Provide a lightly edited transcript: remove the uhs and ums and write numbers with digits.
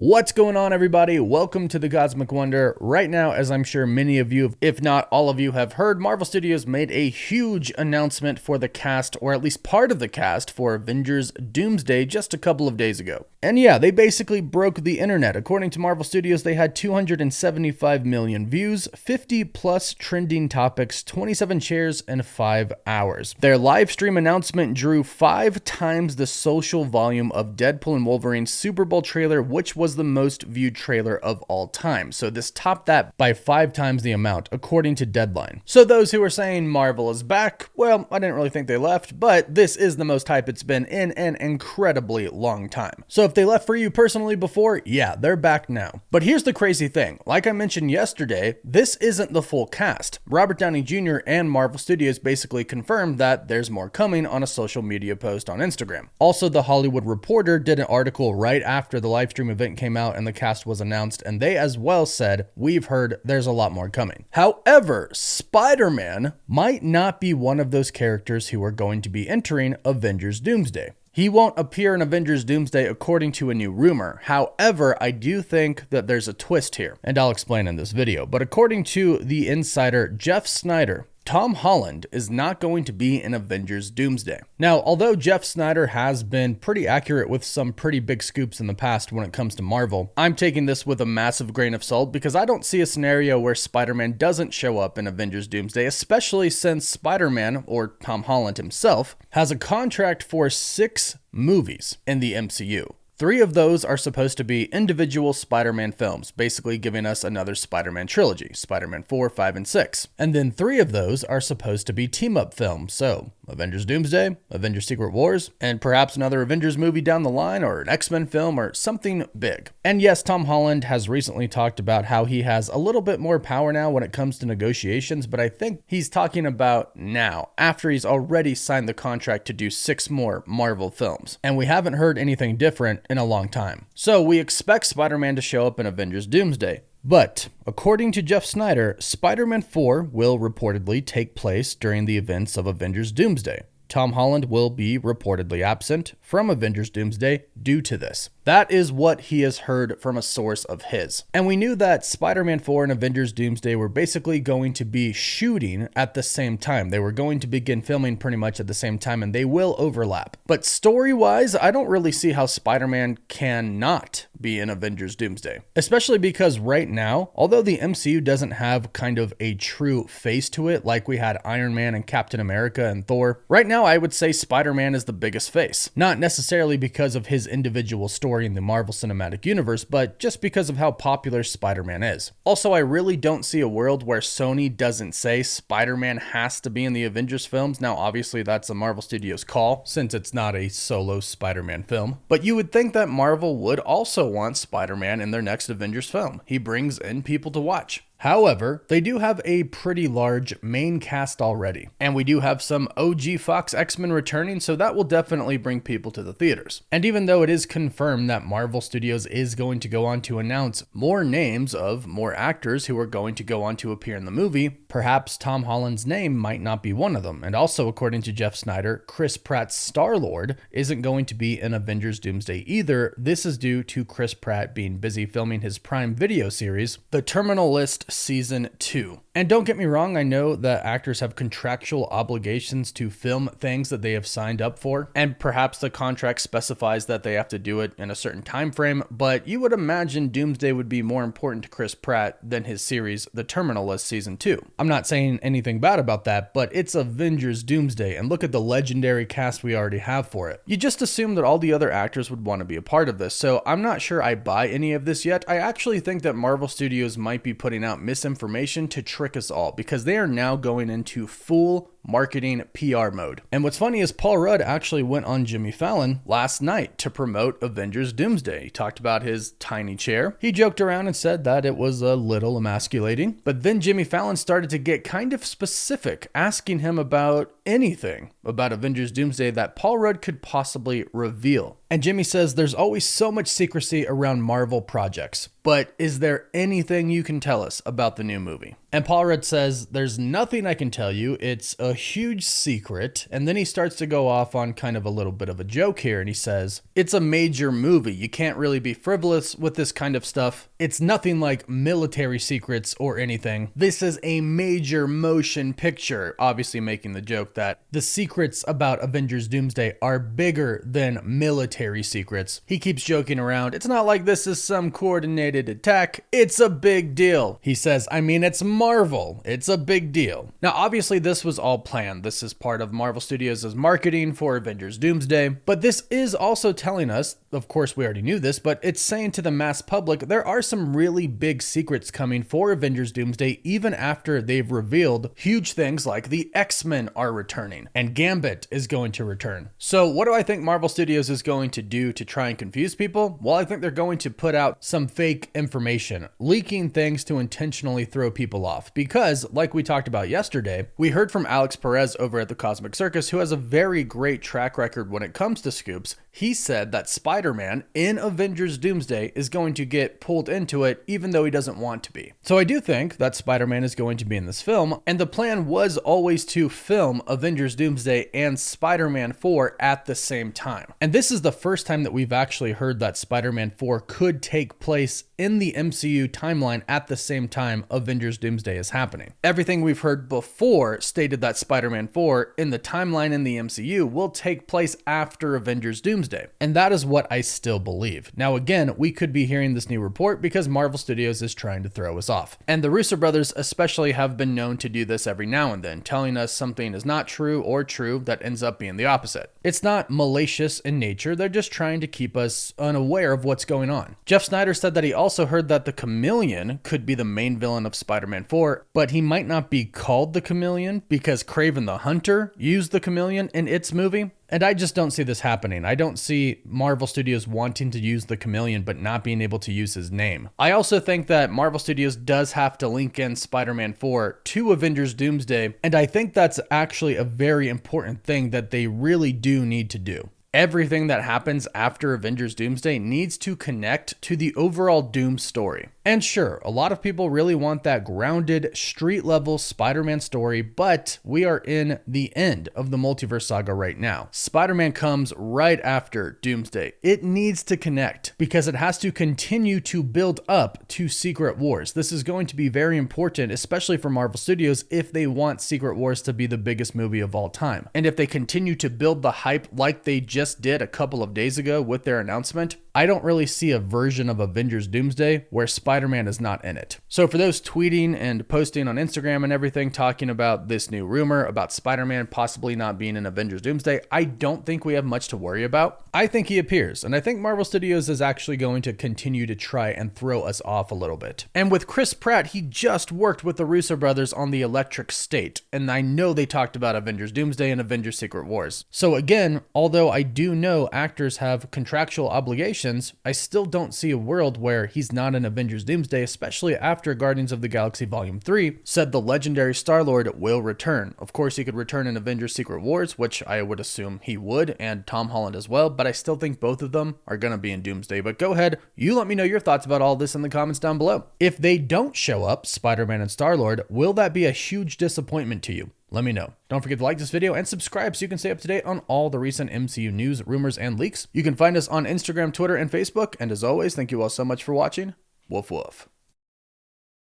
What's going on, everybody? Welcome to the Cosmic Wonder. Right now, as I'm sure many of you, if not all of you, have heard, Marvel Studios made a huge announcement for the cast, or at least part of the cast, for Avengers Doomsday just a couple of days ago. And yeah, they basically broke the internet. According to Marvel Studios, they had 275 million views, 50 plus trending topics, 27 shares, and 5 hours. Their live stream announcement drew 5 times the social volume of Deadpool and Wolverine's Super Bowl trailer, which was the most viewed trailer of all time. So this topped that by 5 times the amount, according to Deadline. So those who are saying Marvel is back, well, I didn't really think they left, but this is the most hype it's been in an incredibly long time. So if they left for you personally before, yeah, they're back now. But here's the crazy thing. Like I mentioned yesterday, this isn't the full cast. Robert Downey Jr. and Marvel Studios basically confirmed that there's more coming on a social media post on Instagram. Also, The Hollywood Reporter did an article right after the live stream event came out and the cast was announced, and they as well said, we've heard there's a lot more coming. However, Spider-Man might not be one of those characters who are going to be entering Avengers Doomsday. He won't appear in Avengers Doomsday according to a new rumor. However, I do think that there's a twist here, and I'll explain in this video. But according to the insider Jeff Snyder, Tom Holland is not going to be in Avengers Doomsday. Now, although Jeff Snyder has been pretty accurate with some pretty big scoops in the past when it comes to Marvel, I'm taking this with a massive grain of salt because I don't see a scenario where Spider-Man doesn't show up in Avengers Doomsday, especially since Spider-Man, or Tom Holland himself, has a contract for 6 movies in the MCU. 3 of those are supposed to be individual Spider-Man films, basically giving us another Spider-Man trilogy, Spider-Man 4, 5, and 6. And then 3 of those are supposed to be team-up films, so Avengers Doomsday, Avengers Secret Wars, and perhaps another Avengers movie down the line, or an X-Men film, or something big. And yes, Tom Holland has recently talked about how he has a little bit more power now when it comes to negotiations, but I think he's talking about now, after he's already signed the contract to do 6 more Marvel films. And we haven't heard anything different in a long time. So we expect Spider-Man to show up in Avengers Doomsday. But according to Jeff Snyder, Spider-Man 4 will reportedly take place during the events of Avengers Doomsday. Tom Holland will be reportedly absent from Avengers Doomsday due to this. That is what he has heard from a source of his. And we knew that Spider-Man 4 and Avengers Doomsday were basically going to be shooting at the same time. They were going to begin filming pretty much at the same time, and they will overlap. But story-wise, I don't really see how Spider-Man cannot be in Avengers Doomsday. Especially because right now, although the MCU doesn't have kind of a true face to it, like we had Iron Man and Captain America and Thor, right now I would say Spider-Man is the biggest face. Not necessarily because of his individual story in the Marvel Cinematic Universe, but just because of how popular Spider-Man is. Also, I really don't see a world where Sony doesn't say Spider-Man has to be in the Avengers films. Now, obviously, that's a Marvel Studios call, since it's not a solo Spider-Man film. But you would think that Marvel would also want Spider-Man in their next Avengers film. He brings in people to watch. However, they do have a pretty large main cast already, and we do have some OG Fox X-Men returning, so that will definitely bring people to the theaters. And even though it is confirmed that Marvel Studios is going to go on to announce more names of more actors who are going to go on to appear in the movie, perhaps Tom Holland's name might not be one of them. And also, according to Jeff Snyder, Chris Pratt's Star-Lord isn't going to be in Avengers Doomsday either. This is due to Chris Pratt being busy filming his Prime Video series, The Terminal List Season 2. And don't get me wrong, I know that actors have contractual obligations to film things that they have signed up for, and perhaps the contract specifies that they have to do it in a certain time frame, but you would imagine Doomsday would be more important to Chris Pratt than his series, The Terminal List Season 2. I'm not saying anything bad about that, but it's Avengers Doomsday, and look at the legendary cast we already have for it. You just assume that all the other actors would want to be a part of this, so I'm not sure I buy any of this yet. I actually think that Marvel Studios might be putting out misinformation to trick us all, because they are now going into full marketing PR mode. And what's funny is Paul Rudd actually went on Jimmy Fallon last night to promote Avengers Doomsday. He talked about his tiny chair. He joked around and said that it was a little emasculating, but then Jimmy Fallon started to get kind of specific, asking him about anything about Avengers Doomsday that Paul Rudd could possibly reveal. And Jimmy says there's always so much secrecy around Marvel projects, but is there anything you can tell us about the new movie? And Paul Rudd says, there's nothing I can tell you. It's a huge secret, and then he starts to go off on kind of a little bit of a joke here, and he says, it's a major movie. You can't really be frivolous with this kind of stuff. It's nothing like military secrets or anything. This is a major motion picture, obviously making the joke that the secrets about Avengers Doomsday are bigger than military secrets. He keeps joking around. It's not like this is some coordinated attack. It's a big deal. He says, I mean, it's Marvel. It's a big deal. Now, obviously, this was all planned. This is part of Marvel Studios' marketing for Avengers Doomsday. But this is also telling us, of course, we already knew this, but it's saying to the mass public, there are some really big secrets coming for Avengers Doomsday, even after they've revealed huge things like the X-Men are returning and Gambit is going to return. So what do I think Marvel Studios is going to do to try and confuse people? Well, I think they're going to put out some fake information, leaking things to intentionally throw people off. Because, like we talked about yesterday, we heard from Alex Perez over at the Cosmic Circus, who has a very great track record when it comes to scoops. He said that Spider-Man in Avengers Doomsday is going to get pulled into it, even though he doesn't want to be. So I do think that Spider-Man is going to be in this film, and the plan was always to film Avengers Doomsday and Spider-Man 4 at the same time. And this is the first time that we've actually heard that Spider-Man 4 could take place in the MCU timeline at the same time Avengers Doomsday is happening. Everything we've heard before stated that Spider-Man 4 in the timeline in the MCU will take place after Avengers Doomsday. And that is what I still believe. Now again, we could be hearing this new report because Marvel Studios is trying to throw us off. And the Russo brothers especially have been known to do this every now and then, telling us something is not true or true that ends up being the opposite. It's not malicious in nature, they're just trying to keep us unaware of what's going on. Jeff Snyder said that he also heard that the Chameleon could be the main villain of Spider-Man 4, but he might not be called the Chameleon because Kraven the Hunter used the Chameleon in its movie. And I just don't see this happening. I don't see Marvel Studios wanting to use the Chameleon but not being able to use his name. I also think that Marvel Studios does have to link in Spider-Man 4 to Avengers Doomsday, and I think that's actually a very important thing that they really do need to do. Everything that happens after Avengers Doomsday needs to connect to the overall Doom story. And sure, a lot of people really want that grounded, street-level Spider-Man story, but we are in the end of the multiverse saga right now. Spider-Man comes right after Doomsday. It needs to connect because it has to continue to build up to Secret Wars. This is going to be very important, especially for Marvel Studios, if they want Secret Wars to be the biggest movie of all time. And if they continue to build the hype like they just did a couple of days ago with their announcement, I don't really see a version of Avengers Doomsday where Spider-Man is not in it. So for those tweeting and posting on Instagram and everything talking about this new rumor about Spider-Man possibly not being in Avengers Doomsday, I don't think we have much to worry about. I think he appears, and I think Marvel Studios is actually going to continue to try and throw us off a little bit. And with Chris Pratt, he just worked with the Russo brothers on the Electric State, and I know they talked about Avengers Doomsday and Avengers Secret Wars. So again, although I do know actors have contractual obligations, I still don't see a world where he's not in Avengers Doomsday, especially after Guardians of the Galaxy Volume 3 said the legendary Star-Lord will return. Of course, he could return in Avengers Secret Wars, which I would assume he would, and Tom Holland as well, but I still think both of them are going to be in Doomsday. But go ahead, you let me know your thoughts about all this in the comments down below. If they don't show up, Spider-Man and Star-Lord, will that be a huge disappointment to you? Let me know. Don't forget to like this video and subscribe so you can stay up to date on all the recent MCU news, rumors, and leaks. You can find us on Instagram, Twitter, and Facebook. And as always, thank you all so much for watching. Woof woof.